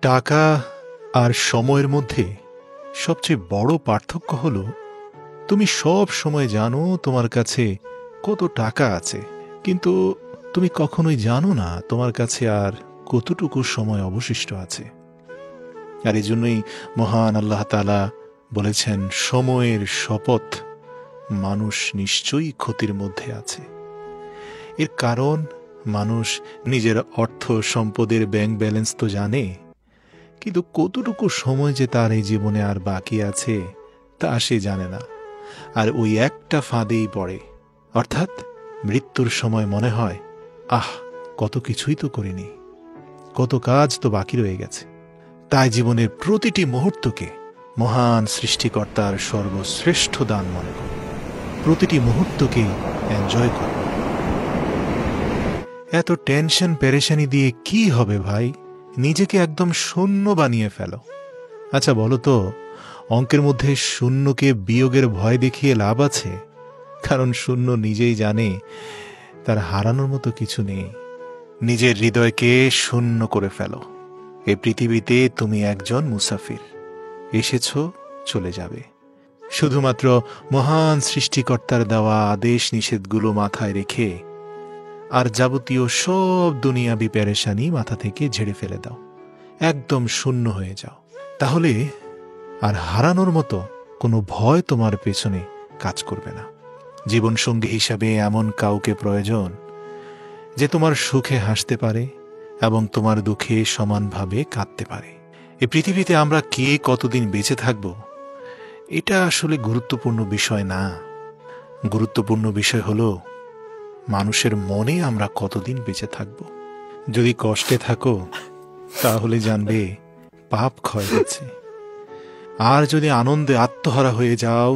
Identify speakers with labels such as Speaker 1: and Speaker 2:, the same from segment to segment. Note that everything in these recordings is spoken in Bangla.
Speaker 1: টাকা আর সময়ের মধ্যে সবচেয়ে বড় পার্থক্য হলো তুমি সব সময় জানো তোমার কাছে কত টাকা আছে, কিন্তু তুমি কখনোই জানো না তোমার কাছে আর কতটুকু সময় অবশিষ্ট আছে। আর এই জন্যই মহান আল্লাহ তাআলা বলেছেন, সময়ের শপথ, মানুষ নিশ্চয়ই ক্ষতির মধ্যে আছে। এর কারণ মানুষ নিজের অর্থ সম্পদের ব্যাংক ব্যালেন্স তো জানে, কিন্তু কতটুকু সময় যে তার এই জীবনে আর বাকি আছে তা সে জানে না। আর ওই একটা ফাঁদেই পড়ে, অর্থাৎ মৃত্যুর সময় মনে হয়, আহ, কত কিছুই তো করিনি, কত কাজ তো বাকি রয়ে গেছে। তাই জীবনের প্রতিটি মুহূর্তকে মহান সৃষ্টিকর্তার সর্বশ্রেষ্ঠ দান মনে করো, প্রতিটি মুহূর্তকে এনজয় করো। এত টেনশন পেরেশানি দিয়ে কি হবে ভাই? নিজেকে একদম শূন্য বানিয়ে ফেলো। আচ্ছা বলো তো, অঙ্কের মধ্যে শূন্যকে বিয়োগের ভয় দেখিয়ে লাভ আছে? কারণ শূন্য নিজেই জানে তার হারানোর মতো কিছু নেই। নিজের হৃদয়কে শূন্য করে ফেলো। এই পৃথিবীতে তুমি একজন মুসাফির, এসেছো, চলে যাবে। শুধুমাত্র মহান সৃষ্টিকর্তার দেওয়া আদেশ নিষেধগুলো মাথায় রেখে আর যাবতীয় সব দুনিয়াবি পেরেশানি মাথা থেকে ঝেড়ে ফেলে দাও, একদম শূন্য হয়ে যাও। তাহলে আর হারানোর মতো কোনো ভয় তোমার পেছনে কাজ করবে না। জীবনসঙ্গী হিসাবে এমন কাউকে প্রয়োজন যে তোমার সুখে হাসতে পারে এবং তোমার দুঃখে সমানভাবে কাঁদতে পারে। এই পৃথিবীতে আমরা কে কতদিন বেঁচে থাকব এটা আসলে গুরুত্বপূর্ণ বিষয় না। গুরুত্বপূর্ণ বিষয় হলো মানুষের মনে আমরা কতদিন বেঁচে থাকব। যদি কষ্টে থাকো তাহলে জানবে পাপ ক্ষয় হয়েছে, আর যদি আনন্দে আত্মহারা হয়ে যাও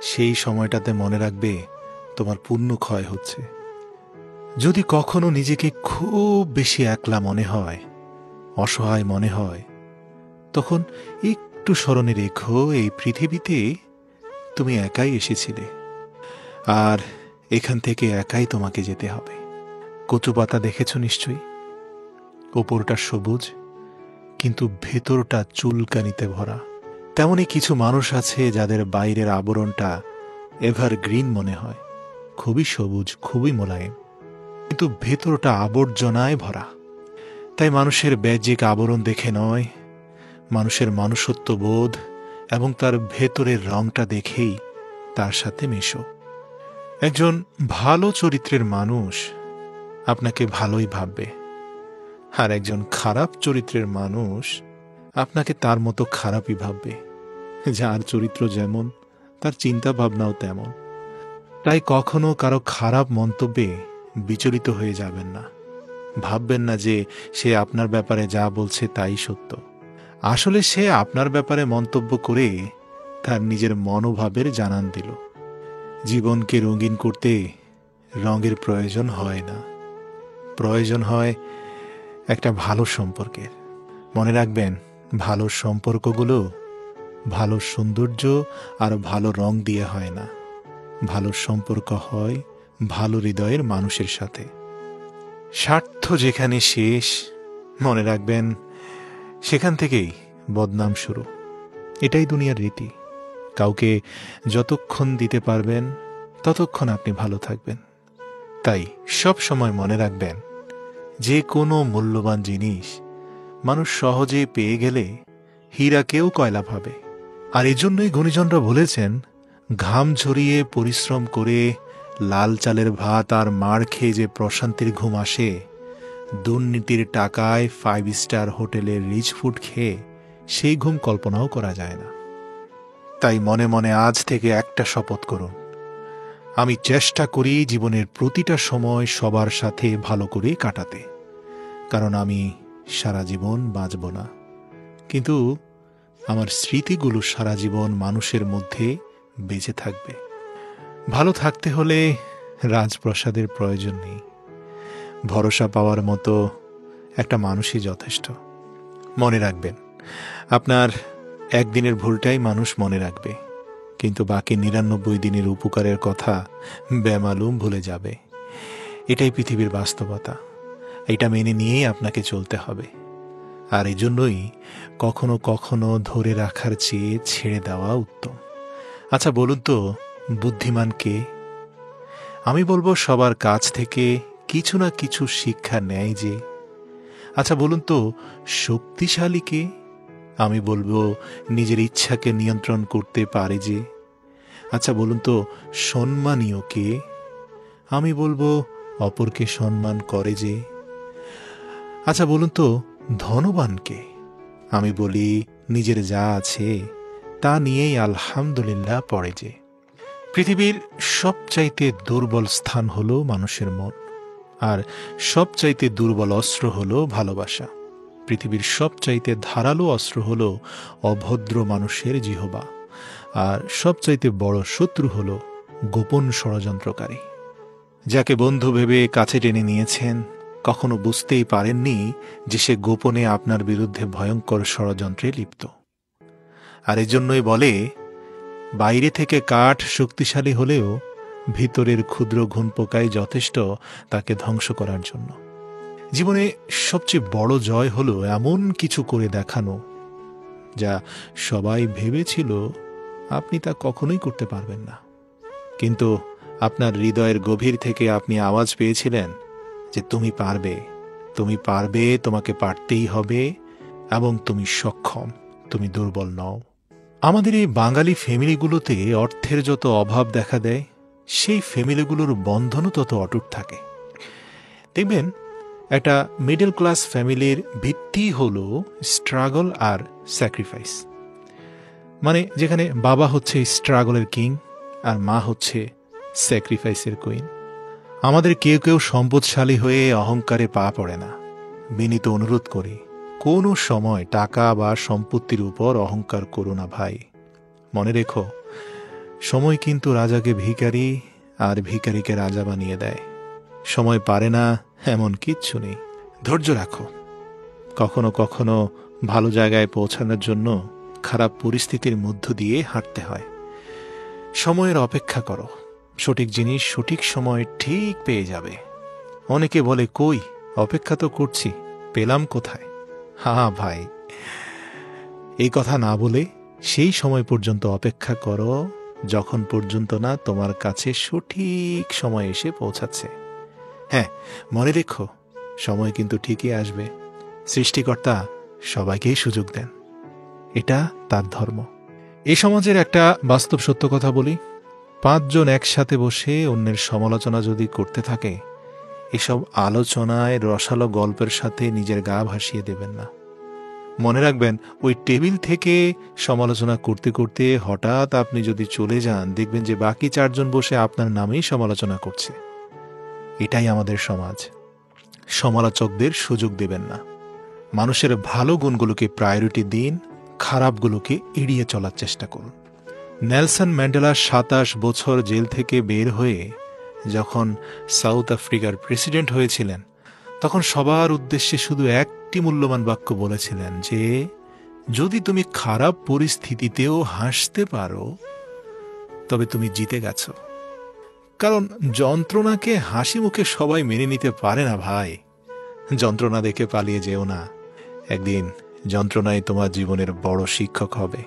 Speaker 1: সেই সময়টাতে মনে রাখবে তোমার পুণ্য ক্ষয় হচ্ছে। যদি কখনো নিজেকে খুব বেশি একলা মনে হয়, অসহায় মনে হয়, তখন একটু স্মরণে রেখো এই পৃথিবীতে তুমি একাই এসেছিলে, আর এখান থেকে একাই তোমাকে যেতে হবে। কচু পাতা দেখেছ নিশ্চয়ই, ওপরটা সবুজ কিন্তু ভেতরটা চুলকানিতে ভরা। তেমনই কিছু মানুষ আছে যাদের বাইরের আবরণটা এভারগ্রিন মনে হয়, খুবই সবুজ, খুবই মোলায়েম, কিন্তু ভেতরটা আবর্জনায় ভরা। তাই মানুষের বাহ্যিক আবরণ দেখে নয়, মানুষের মনুষ্যত্ব বোধ এবং তার ভেতরের রংটা দেখেই তার সাথে মেশো। একজন ভালো চরিত্রের মানুষ আপনাকে ভালোই ভাববে, আর একজন খারাপ চরিত্রের মানুষ আপনাকে তার মতো খারাপই ভাববে। যার চরিত্র যেমন তার চিন্তা ভাবনাও তেমন। তাই কখনো কারো খারাপ মন্তব্যে বিচলিত হয়ে যাবেন না। ভাববেন না যে সে আপনার ব্যাপারে যা বলছে তাই সত্য। আসলে সে আপনার ব্যাপারে মন্তব্য করে তার নিজের মনোভাবের জানান দিল। জীবনকে রঙিন করতে রঙের প্রয়োজন হয় না, প্রয়োজন হয় একটা ভালো সম্পর্কের। মনে রাখবেন, ভালো সম্পর্কগুলো ভালো সৌন্দর্য আর ভালো রং দিয়ে হয় না। ভালো সম্পর্ক হয় ভালো হৃদয়ের মানুষের সাথে। স্বার্থ যেখানে শেষ, মনে রাখবেন সেখান থেকেই বদনাম শুরু। এটাই দুনিয়ার রীতি। কাউকে যতক্ষণ দিতে পারবেন ততক্ষণ আপনি ভালো থাকবেন। তাই সব সময় মনে রাখবেন, যে কোনো মূল্যবান জিনিস মানুষ সহজে পেয়ে গেলে হীরাকেও কয়লা ভাবে। আর এজন্যই গুণীজনরা বলেছেন, ঘাম ঝরিয়ে পরিশ্রম করে লাল চালের ভাত আর মার খেয়ে যে প্রশান্তির ঘুম আসে, দুর্নীতির টাকায় 5 স্টার হোটেলের রিচ ফুড খেয়ে সেই ঘুম কল্পনাও করা যায় না। তাই মনে মনে আজ থেকে একটা শপথ করুন, আমি চেষ্টা করি জীবনের প্রতিটা সময় সবার সাথে ভালো করে কাটাতে। কারণ আমি সারা জীবন বাঁচব না, কিন্তু আমার স্মৃতিগুলো সারা জীবন মানুষের মধ্যে বেঁচে থাকবে। ভালো থাকতে হলে রাজপ্রাসাদের প্রয়োজন নেই, ভরসা পাওয়ার মতো একটা মানুষই যথেষ্ট। মনে রাখবেন, আপনার একদিনের ভুলটাই মানুষ মনে রাখবে, কিন্তু বাকি 99 দিনের উপকারের কথা বেমালুম ভুলে যাবে। এটাই পৃথিবীর বাস্তবতা। এটা মেনে নিয়েই আপনাকে চলতে হবে। আর এজন্যই কখনো কখনো ধরে রাখার চেয়ে ছেড়ে দেওয়া উত্তম। আচ্ছা বলুন তো, বুদ্ধিমান কে? আমি বলবো সবার কাছ থেকে কিছু না কিছু শিক্ষা নেয় যে। আচ্ছা বলুন তো, শক্তিশালী কে? আমি বলবো নিজের ইচ্ছাকে নিয়ন্ত্রণ করতে পারে যে। আচ্ছা বলুন তো, সম্মানীয় কে? আমি বলবো অপরকে সম্মান করে যে। আচ্ছা বলুন তো, ধনবান কে? আমি বলি নিজের যা আছে তা নিয়েই আলহামদুলিল্লাহ পড়ে যে। পৃথিবীর সবচাইতে দুর্বল স্থান হলো মানুষের মন, আর সবচাইতে দুর্বল অস্ত্র হলো ভালোবাসা। পৃথিবীর সবচাইতে ধারালো অস্ত্র হলো অভদ্র মানুষের জিহবা, আর সবচাইতে বড় শত্রু হলো গোপন ষড়যন্ত্রকারী। যাকে বন্ধু ভেবে কাছে টেনে নিয়েছেন, কখনো বুঝতেই পারেননি যে সে গোপনে আপনার বিরুদ্ধে ভয়ঙ্কর ষড়যন্ত্রে লিপ্ত। আর এজন্যই বলে, বাইরে থেকে কাঠ শক্তিশালী হলেও ভিতরের ক্ষুদ্র ঘুণপোকাই যথেষ্ট তাকে ধ্বংস করার জন্য। জীবনে সবচেয়ে বড় জয় হলো এমন কিছু করে দেখানো যা সবাই ভেবেছিল আপনি তা কখনোই করতে পারবেন না, কিন্তু আপনার হৃদয়ের গভীর থেকে আপনি আওয়াজ পেয়েছিলেন যে তুমি পারবে, তুমি পারবে, তোমাকে পারতেই হবে, এবং তুমি সক্ষম, তুমি দুর্বল নও। আমাদের এই বাঙালি ফ্যামিলিগুলোতে অর্থের যত অভাব দেখা দেয়, সেই ফ্যামিলিগুলোর বন্ধনও তত অটুট থাকে। দেখবেন, একটা মিডল ক্লাস ফ্যামিলির ভিত্তি হলো স্ট্রাগল আর স্যাক্রিফাইস। মানে যেখানে বাবা হচ্ছে স্ট্রাগলের কিং আর মা হচ্ছে স্যাক্রিফাইসের কুইন। আমাদের কেউ কেউ সম্পদশালী হয়ে অহংকারে পা পড়ে না। বিনীত অনুরোধ করি, কোনো সময় টাকা বা সম্পত্তির উপর অহংকার করো না ভাই। মনে রেখো, সময় কিন্তু রাজাকে ভিখারি আর ভিখারিকে রাজা বানিয়ে দেয়। সময় পারে না এমন কিচ্ছু নেই। ধৈর্য রাখো। কখনো কখনো ভালো জায়গায় পৌঁছানোর জন্য খারাপ পরিস্থিতির মধ্য দিয়ে হাঁটতে হয়। সময়ের অপেক্ষা করো, সঠিক জিনিস সঠিক সময় ঠিক পেয়ে যাবে। অনেকে বলে, কই, অপেক্ষা তো করছি, পেলাম কোথায়? হ্যাঁ ভাই, এই কথা না বলে সেই সময় পর্যন্ত অপেক্ষা করো যখন পর্যন্ত না তোমার কাছে সঠিক সময় এসে পৌঁছাচ্ছে। হ্যাঁ, মনে রেখো, সময় কিন্তু ঠিকই আসবে। সৃষ্টিকর্তা সবাইকেই সুযোগ দেন, এটা তার ধর্ম। এই সমাজের একটা বাস্তব সত্য কথা বলি, 5 জন একসাথে বসে অন্যের সমালোচনা যদি করতে থাকে, এসব আলোচনায় রসালো গল্পের সাথে নিজের গা ভাসিয়ে দেবেন না। মনে রাখবেন, ওই টেবিল থেকে সমালোচনা করতে করতে হঠাৎ আপনি যদি চলে যান, দেখবেন যে বাকি 4 জন বসে আপনার নামেই সমালোচনা করছে। এটাই আমাদের সমাজ। সমালোচকদের সুযোগ দেবেন না। মানুষের ভালো গুণগুলোকে প্রায়োরিটি দিন, খারাপগুলোকে এড়িয়ে চলার চেষ্টা করুন। নেলসন ম্যান্ডেলা 27 বছর জেল থেকে বের হয়ে যখন সাউথ আফ্রিকার প্রেসিডেন্ট হয়েছিলেন, তখন সবার উদ্দেশ্যে শুধু একটি মূল্যবান বাক্য বলেছিলেন যে, যদি তুমি খারাপ পরিস্থিতিতেও হাসতে পারো তবে তুমি জিতে গেছো। কারণ যন্ত্রণাকে হাসি মুখে সবাই মেনে নিতে পারে না ভাই। যন্ত্রণা দেখে পালিয়ে যেও না। একদিন যন্ত্রণাই তোমার জীবনের বড় শিক্ষক হবে।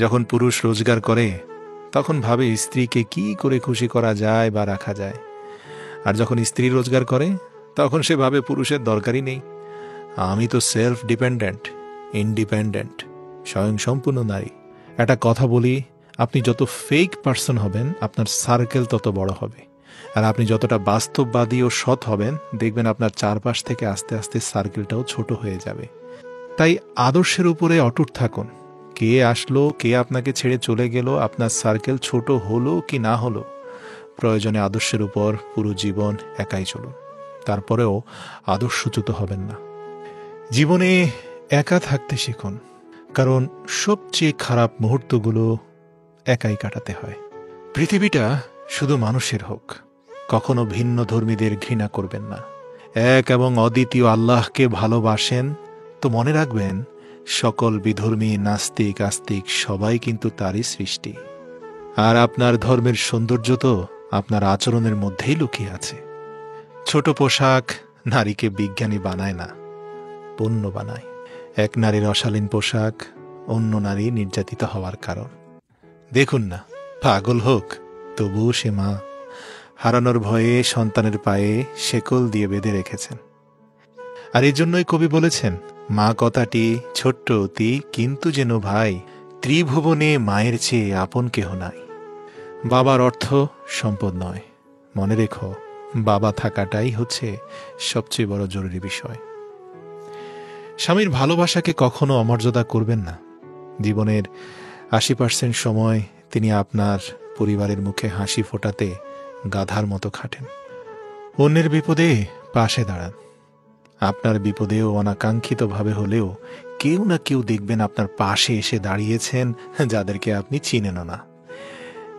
Speaker 1: যখন পুরুষ রোজগার করে, তখন ভাবে স্ত্রীকে কি করে খুশি করা যায় বা রাখা যায়। আর যখন স্ত্রী রোজগার করে, তখন সে ভাবে পুরুষের দরকারই নেই। আমি তো সেলফ ডিপেন্ডেন্ট, ইন্ডিপেন্ডেন্ট, স্বয়ংসম্পূর্ণ নারী। একটা কথা বলি, আপনি যত ফেক পার্সন হবেন, আপনার সার্কেল তত বড় হবে। আর আপনি যতটা বাস্তববাদী ও সৎ হবেন, দেখবেন আপনার চারপাশ থেকে আস্তে আস্তে সার্কেলটাও ছোট হয়ে যাবে। তাই আদর্শের উপরে অটুট থাকুন। কে আসলো, কে আপনাকে ছেড়ে চলে গেল, আপনার সার্কেল ছোট হলো কি না হলো, প্রয়োজনে আদর্শের উপর পুরো জীবন একাই চলুন। তারপরেও আদর্শচ্যুত হবেন না। জীবনে একা থাকতে শিখুন, কারণ সবচেয়ে খারাপ মুহূর্তগুলো একাই কাটাতে হয়। পৃথিবীটা শুধু মানুষের হোক, কখনো ভিন্ন ধর্মীদের ঘৃণা করবেন না। এক এবং অদ্বিতীয় আল্লাহকে ভালোবাসেন তো মনে রাখবেন, সকল বিধর্মী, নাস্তিক, আস্তিক সবাই কিন্তু তারই সৃষ্টি। আর আপনার ধর্মের সৌন্দর্য তো আপনার আচরণের মধ্যেই লুকিয়ে আছে। ছোট পোশাক নারীকে বিজ্ঞানী বানায় না, পণ্য বানায়। এক নারীর অশালীন পোশাক অন্য নারী নির্যাতিত হওয়ার কারণ। দেখুন না, পাগল হোক তবুও সে মা, হারানোর ভয়ে সন্তানের পায়ে শেকল দিয়ে বেঁধে রেখেছেন। আর এই জন্যই কবি বলেছেন, মা কথাটি ছোট্ট অতি কিন্তু যেন ভাই, ত্রিভুবনে মায়ের চেয়ে আপন কেহ নাই। বাবার অর্থ সম্পদ নয়, মনে রেখো বাবা থাকাটাই হচ্ছে সবচেয়ে বড় জরুরি বিষয়। স্বামীর ভালোবাসাকে কখনো অমর্যাদা করবেন না। জীবনের ৮০% সময় তিনি আপনার পরিবারের মুখে হাসি ফোটাতে গাধার মতো খাটেন। অন্যের বিপদে পাশে দাঁড়ান। আপনার বিপদেও অনাকাঙ্ক্ষিতভাবে হলেও কেউ না কেউ দেখবেন আপনার পাশে এসে দাঁড়িয়েছেন, যাদেরকে আপনি চিনেনও না।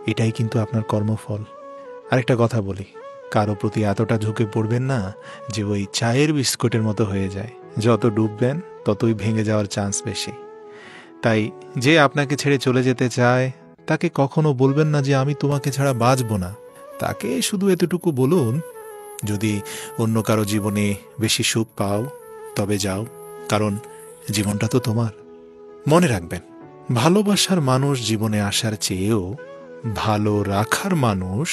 Speaker 1: এটাই কিন্তু আপনার কর্মফল। আরেকটা কথা বলি, কারো প্রতি এতটা ঝুঁকে পড়বেন না যে ওই চায়ের বিস্কুটের মতো হয়ে যায়। যত ডুববেন ততই ভেঙে যাওয়ার চান্স বেশি। তাই যে আপনাকে ছেড়ে চলে যেতে চায় তাকে কখনো বলবেন না যে আমি তোমাকে ছাড়া বাঁচব না। তাকে শুধু এতটুকু বলুন, যদি অন্য কারো জীবনে বেশি সুখ পাও তবে যাও, কারণ জীবনটা তো তোমার। মনে রাখবেন, ভালোবাসার মানুষ জীবনে আসার চেয়েও ভালো রাখার মানুষ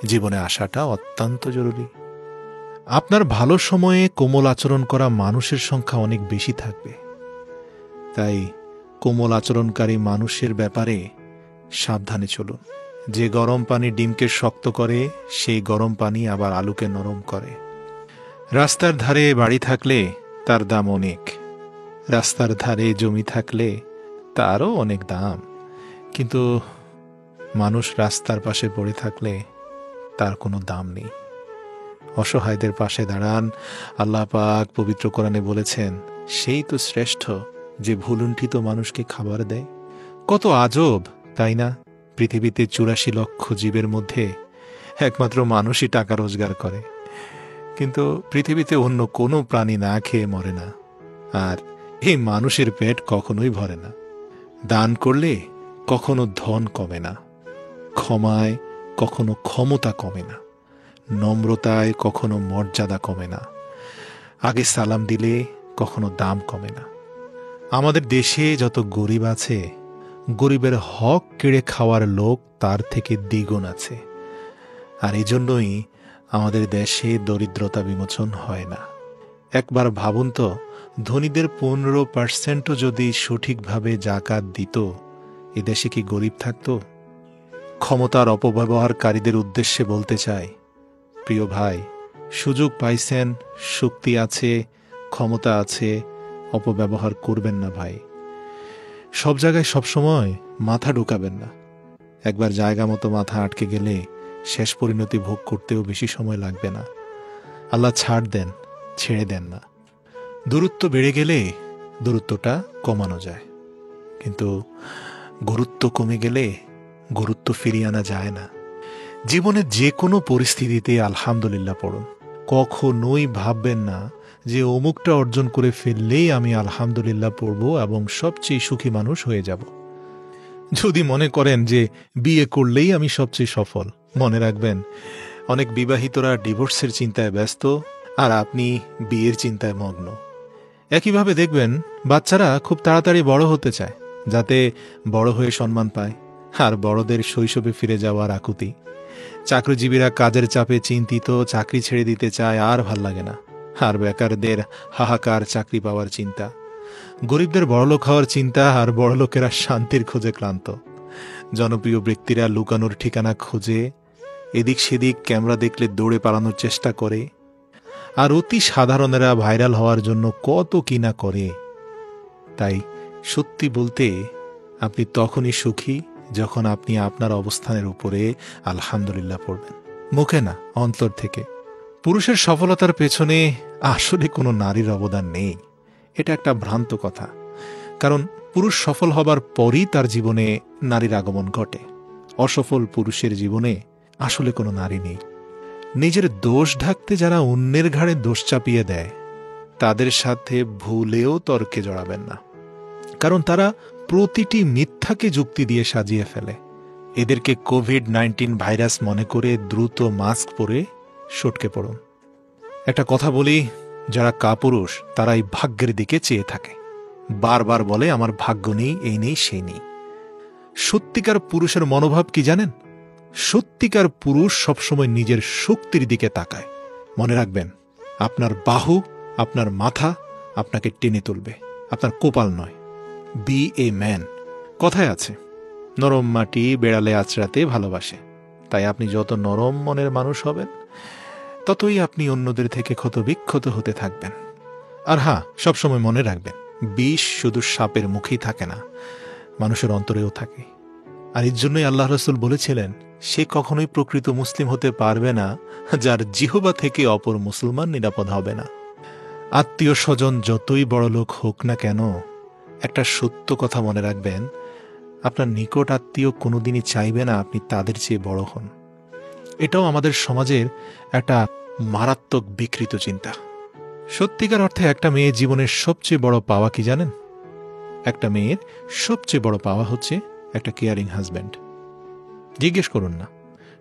Speaker 1: জীবনে আসাটা অত্যন্ত জরুরি। আপনার ভালো সময়ে কোমল আচরণ করা মানুষের সংখ্যা অনেক বেশি থাকবে। তাই কোমল আচরণকারী মানুষের ব্যাপারে সাবধানে চলুন। যে গরম পানি ডিমকে শক্ত করে, সেই গরম পানি আবার আলুকে নরম করে। রাস্তার ধারে বাড়ি থাকলে তার দাম অনেক, রাস্তার ধারে জমি থাকলে তারও অনেক দাম। কিন্তু মানুষ রাস্তার পাশে পড়ে থাকলে তার কোনো দাম নেই। অসহায়দের পাশে দাঁড়ান। আল্লাহ পাক পবিত্র কোরআনে বলেছেন, সেই তো শ্রেষ্ঠ যে ভুলুণ্ঠিত মানুষকে খাবার দেয়। কত আজব, তাই না? পৃথিবীতে ৮৪ লক্ষ জীবের মধ্যে একমাত্র মানুষই টাকা রোজগার করে, কিন্তু পৃথিবীতে অন্য কোনো প্রাণী না খেয়ে মরে না। আর এই মানুষের পেট কখনোই ভরে না। দান করলে কখনো ধন কমে না, ক্ষমায় কখনো ক্ষমতা কমে না, নম্রতায় কখনো মর্যাদা কমে না, আগে সালাম দিলে কখনো দাম কমে না। আমাদের দেশে যত গরিব আছে, গরিবের হক কেড়ে খাওয়ার লোক তার থেকে দ্বিগুণ আছে। আর এই জন্যই আমাদের দেশে দরিদ্রতা বিমোচন হয় না। একবার ভাবুন তো, ধনীদের 15% যদি সঠিকভাবে জাকাত দিত, এ দেশে কি গরিব থাকত? ক্ষমতার অপব্যবহারকারীদের উদ্দেশ্যে বলতে চাই, প্রিয় ভাই, সুযোগ পাইছেন, শক্তি আছে, ক্ষমতা আছে, অপব্যবহার করবেন না ভাই। সব জায়গায় সবসময় মাথা ঢুকাবেন না। একবার জায়গা মতো মাথা আটকে গেলে শেষ পরিণতি ভোগ করতেও বেশি সময় লাগবে না। আল্লাহ ছাড় দেন, ছেড়ে দেন না। দূরত্ব বেড়ে গেলে দূরত্বটা কমানো যায়, কিন্তু গুরুত্ব কমে গেলে গুরুত্ব ফিরিয়ে আনা যায় না। জীবনে যে কোনো পরিস্থিতিতে আলহামদুলিল্লাহ পড়ুন। কখনোই ভাববেন না যে অমুকটা অর্জন করে ফেললেই আমি আলহামদুলিল্লাহ পড়ব এবং সবচেয়ে সুখী মানুষ হয়ে যাব। যদি মনে করেন যে বিয়ে করলেই আমি সবচেয়ে সফল, মনে রাখবেন অনেক বিবাহিতরা ডিভোর্সের চিন্তায় ব্যস্ত আর আপনি বিয়ের চিন্তায় মগ্ন। একইভাবে দেখবেন বাচ্চারা খুব তাড়াতাড়ি বড় হতে চায় যাতে বড় হয়ে সম্মান পায়, আর বড়দের শৈশবে ফিরে যাওয়ার আকুতি। চাকরিজীবীরা কাজের চাপে চিন্তিত, চাকরি ছেড়ে দিতে চায়, আর ভাল লাগে না। আর বেকারদের হাহাকার চাকরি পাওয়ার চিন্তা। গরিবদের বড়লোক হওয়ার চিন্তা, আর বড়লোকেরা শান্তির খোঁজে ক্লান্ত। জনপ্রিয় ব্যক্তিরা লুকানোর ঠিকানা খোঁজে, এদিক সেদিক ক্যামেরা দেখলে দৌড়ে পালানোর চেষ্টা করে, আর অতি সাধারণেরা ভাইরাল হওয়ার জন্য কত কিনা করে। তাই সত্যি বলতে আপনি তখনই সুখী যখন আপনি আপনার অবস্থানের উপরে আলহামদুলিল্লাহ পড়বেন, মুখে না, অন্তর থেকে। পুরুষের সফলতার পেছনে আসলে কোনো নারীর অবদান নেই, এটা একটা ভ্রান্ত কথা। কারণ পুরুষ সফল হবার পরই তার জীবনে নারীর আগমন ঘটে। অসফল পুরুষের জীবনে আসলে কোনো নারী নেই। নিজের দোষ ঢাকতে যারা অন্যের ঘাড়ে দোষ চাপিয়ে দেয়, তাদের সাথে ভুলেও তর্কে জড়াবেন না, কারণ তারা প্রতিটি মিথ্যাকে যুক্তি দিয়ে সাজিয়ে ফেলে। এদেরকে কোভিড-19 ভাইরাস মনে করে দ্রুত মাস্ক পরে সটকে পড়ুন। একটা কথা বলি, যারা কাপুরুষ তারাই ভাগ্যের দিকে চেয়ে থাকে। বারবার বলে আমার ভাগ্য নেই, এই নেই, সেই নেই। সত্যিকার পুরুষের মনোভাব কি জানেন? সত্যিকার পুরুষ সবসময় নিজের শক্তির দিকে তাকায়। মনে রাখবেন, আপনার বাহু, আপনার মাথা আপনাকে টেনে তুলবে, আপনার কপাল নয়। Be a man. কথায় আছে, নরম মাটি বেড়ালে আঁচড়াতে ভালোবাসে। তাই আপনি যত নরম মনের মানুষ হবেন, ততই আপনি অন্যদের থেকে ক্ষতবিক্ষত হতে থাকবেন। আর হ্যাঁ, সবসময় মনে রাখবেন, বিষ শুধু সাপের মুখেই থাকে না, মানুষের অন্তরেও থাকে। আর এর জন্যই আল্লাহ রাসূল বলেছিলেন, সে কখনোই প্রকৃত মুসলিম হতে পারবে না যার জিহবা থেকে অপর মুসলমান নিরাপদ হবে না। আত্মীয় স্বজন যতই বড় লোক হোক না কেন, একটা সত্য কথা মনে রাখবেন, আপনার নিকট আত্মীয় কোনোদিনই চাইবে না আপনি তাদের চেয়ে বড় হন। এটাও আমাদের সমাজের একটা মারাত্মক বিকৃত চিন্তা। সত্যিকার অর্থে একটা মেয়ের জীবনের সবচেয়ে বড় পাওয়া কি জানেন? একটা মেয়ের সবচেয়ে বড় পাওয়া হচ্ছে একটা কেয়ারিং হাজব্যান্ড। জিজ্ঞেস করুন না,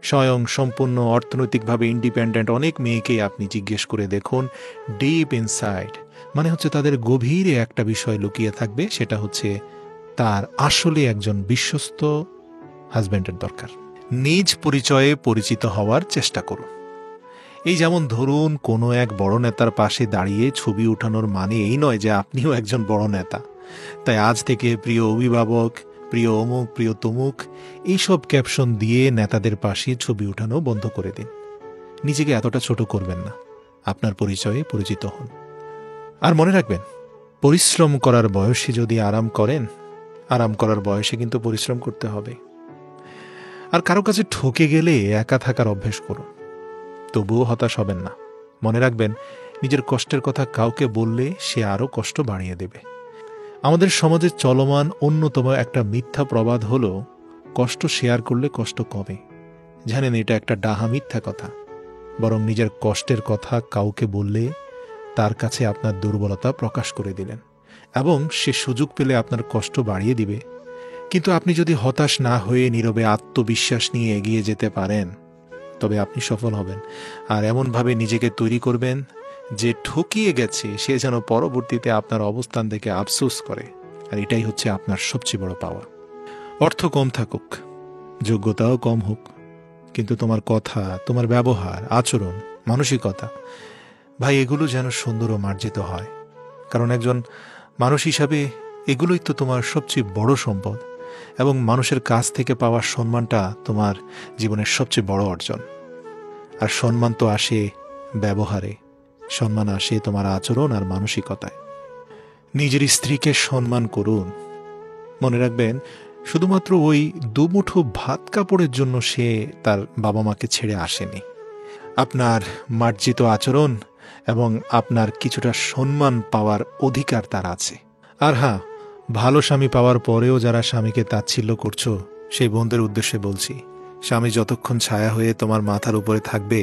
Speaker 1: স্বয়ং সম্পূর্ণ অর্থনৈতিকভাবে ইন্ডিপেন্ডেন্ট অনেক মেয়েকেই আপনি জিজ্ঞেস করে দেখুন, ডিপ ইনসাইড মানে হচ্ছে তাদের গভীরে একটা বিষয় লুকিয়ে থাকবে, সেটা হচ্ছে তার আসলে একজন বিশ্বস্ত হাজব্যান্ডের দরকার। নিজ পরিচয়ে পরিচিত হওয়ার চেষ্টা করুন। এই যেমন ধরুন, কোনো এক বড় নেতার পাশে দাঁড়িয়ে ছবি উঠানোর মানে এই নয় যে আপনিও একজন বড় নেতা। তাই আজ থেকে প্রিয় অভিভাবক, প্রিয় অমুক, প্রিয় তমুক এইসব ক্যাপশন দিয়ে নেতাদের পাশে ছবি উঠানো বন্ধ করে দিন। নিজেকে এতটা ছোট করবেন না, আপনার পরিচয়ে পরিচিত হন। আর মনে রাখবেন, পরিশ্রম করার বয়সে যদি আরাম করেন, আরাম করার বয়সে কিন্তু পরিশ্রম করতে হবে। আর কারো কাছে ঠকে গেলে একা থাকার অভ্যেস করুন, তবুও হতাশ হবেন না। মনে রাখবেন, নিজের কষ্টের কথা কাউকে বললে সে আরও কষ্ট বাড়িয়ে দেবে। আমাদের সমাজে চলমান অন্যতম একটা মিথ্যা প্রবাদ হলো, কষ্ট শেয়ার করলে কষ্ট কমে। জানেন, এটা একটা ডাহা মিথ্যা কথা। বরং নিজের কষ্টের কথা কাউকে বললে তার কাছে আপনার দুর্বলতা প্রকাশ করে দিলেন, এবং সে সুযোগ পেলে আপনার কষ্ট বাড়িয়ে দিবে। কিন্তু আপনি যদি হতাশ না হয়ে নীরবে আত্মবিশ্বাস নিয়ে এগিয়ে যেতে পারেন, তবে আপনি সফল হবেন। আর এমনভাবে নিজেকে তৈরি করবেন যে ঠকিয়ে গেছে সে যেন পরবর্তীতে আপনার অবস্থান দেখে আফসোস করে। আর এটাই হচ্ছে আপনার সবচেয়ে বড় পাওয়া। অর্থ কম থাকুক, যোগ্যতাও কম হোক, কিন্তু তোমার কথা, তোমার ব্যবহার, আচরণ, মানসিকতা, ভাই, এগুলো যেন সুন্দর ও মার্জিত হয়। কারণ একজন মানুষ হিসাবে এগুলোই তো তোমার সবচেয়ে বড় সম্পদ, এবং মানুষের কাছ থেকে পাওয়া সম্মানটা তোমার জীবনের সবচেয়ে বড় অর্জন। আর সম্মান তো আসে ব্যবহারে, সম্মান আসে তোমার আচরণ আর মানসিকতায়। নিজের স্ত্রীকে সম্মান করুন। মনে রাখবেন, শুধুমাত্র ওই দুমুঠো ভাত কাপড়ের জন্য সে তার বাবা মাকে ছেড়ে আসেনি। আপনার মার্জিত আচরণ এবং আপনার কিছুটা সম্মান পাওয়ার অধিকার তার আছে। আর হ্যাঁ, ভালো স্বামী পাওয়ার পরেও যারা স্বামীকে তাচ্ছিল্য করছো, সেই বোনদের উদ্দেশ্যে বলছি, স্বামী যতক্ষণ ছায়া হয়ে তোমার মাথার উপরে থাকবে,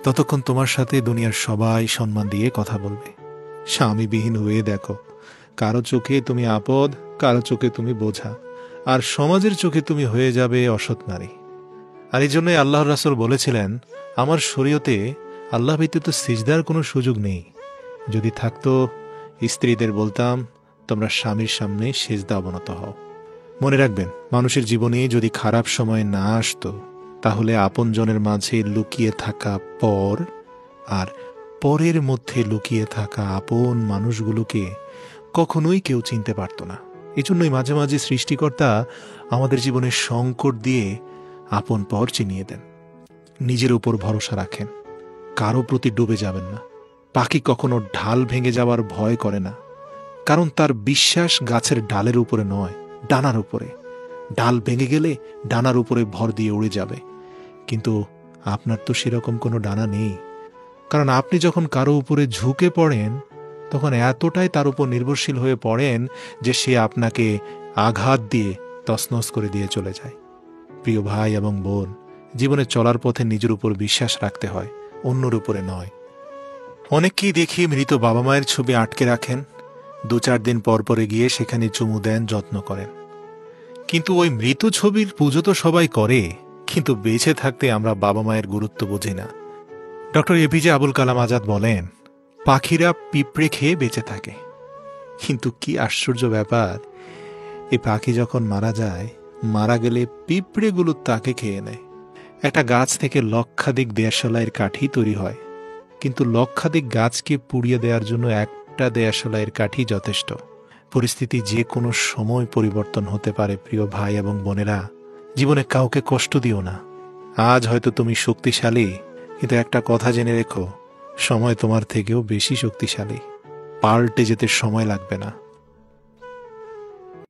Speaker 1: ততক্ষণ তোমার সাথে দুনিয়ার সবাই সম্মান দিয়ে কথা বলবে। স্বামীবিহীন হয়ে দেখো, কারো চোখে তুমি আপদ, কারো চোখে তুমি বোঝা, আর সমাজের চোখে তুমি হয়ে যাবে অসৎ নারী। আর এই জন্যই আল্লাহর রাসূল বলেছিলেন, আমার শরীয়তে আল্লাহ ব্যতীত সিজদার কোনো সুযোগ নেই। যদি থাকতো, স্ত্রীদের বলতাম, তোমরা স্বামীর সামনে সিজদা অবনত হও। মনে রাখবেন, মানুষের জীবনে যদি খারাপ সময় না আসতো, তাহলে আপনজনের মাঝে লুকিয়ে থাকা পর আর পরের মধ্যে লুকিয়ে থাকা আপন মানুষগুলোকে কখনোই কেউ চিনতে পারত না। এজন্যই মাঝে মাঝে সৃষ্টিকর্তা আমাদের জীবনে সংকট দিয়ে আপন পর চিনিয়ে দেন। নিজের উপর ভরসা রাখেন, কারো প্রতি ডুবে যাবেন না। পাখি কখনো ঢাল ভেঙে যাওয়ার ভয় করে না, কারণ তার বিশ্বাস গাছের ডালের উপরে নয়, ডানার উপরে। ডাল ভেঙে গেলে ডানার উপরে ভর দিয়ে উড়ে যাবে, কিন্তু আপনার তো সেরকম কোনো ডানা নেই। কারণ আপনি যখন কারো উপরে ঝুঁকে পড়েন, তখন এতটাই তার উপর নির্ভরশীল হয়ে পড়েন যে সে আপনাকে আঘাত দিয়ে তছনছ করে দিয়ে চলে যায়। প্রিয় ভাই এবং বোন, জীবনে চলার পথে নিজের উপর বিশ্বাস রাখতে হয়, অন্যর উপরে নয়। অনেককেই দেখি মৃত বাবা মায়ের ছবি আটকে রাখেন, 2-4 দিন পর পরে গিয়ে সেখানে চুমু দেন, যত্ন করেন। কিন্তু ওই মৃত ছবির পুজো তো সবাই করে, কিন্তু বেঁচে থাকতে আমরা বাবা মায়ের গুরুত্ব বুঝি না। ডক্টর এপিজে আবুল কালাম আজাদ বলেন, পাখিরা পিঁপড়ে খেয়ে বেঁচে থাকে, কিন্তু কি আশ্চর্য ব্যাপার, এই পাখি যখন মারা যায়, মারা গেলে পিঁপড়েগুলো তাকে খেয়ে নেয়। একটা গাছ থেকে লক্ষাধিক দেশালাইয়ের কাঠি তৈরি হয়, কিন্তু লক্ষাধিক গাছকে পুড়িয়ে দেওয়ার জন্য একটা দেশালাইয়ের কাঠি যথেষ্ট। পরিস্থিতি যে কোনো সময় পরিবর্তন হতে পারে প্রিয় ভাই এবং বোনেরা। জীবনে কাউকে কষ্ট দিও না। আজ হয়তো তুমি শক্তিশালী, কিন্তু একটা কথা জেনে রেখো, সময় তোমার থেকেও বেশি শক্তিশালী। পাল্টে যেতে সময় লাগবে না।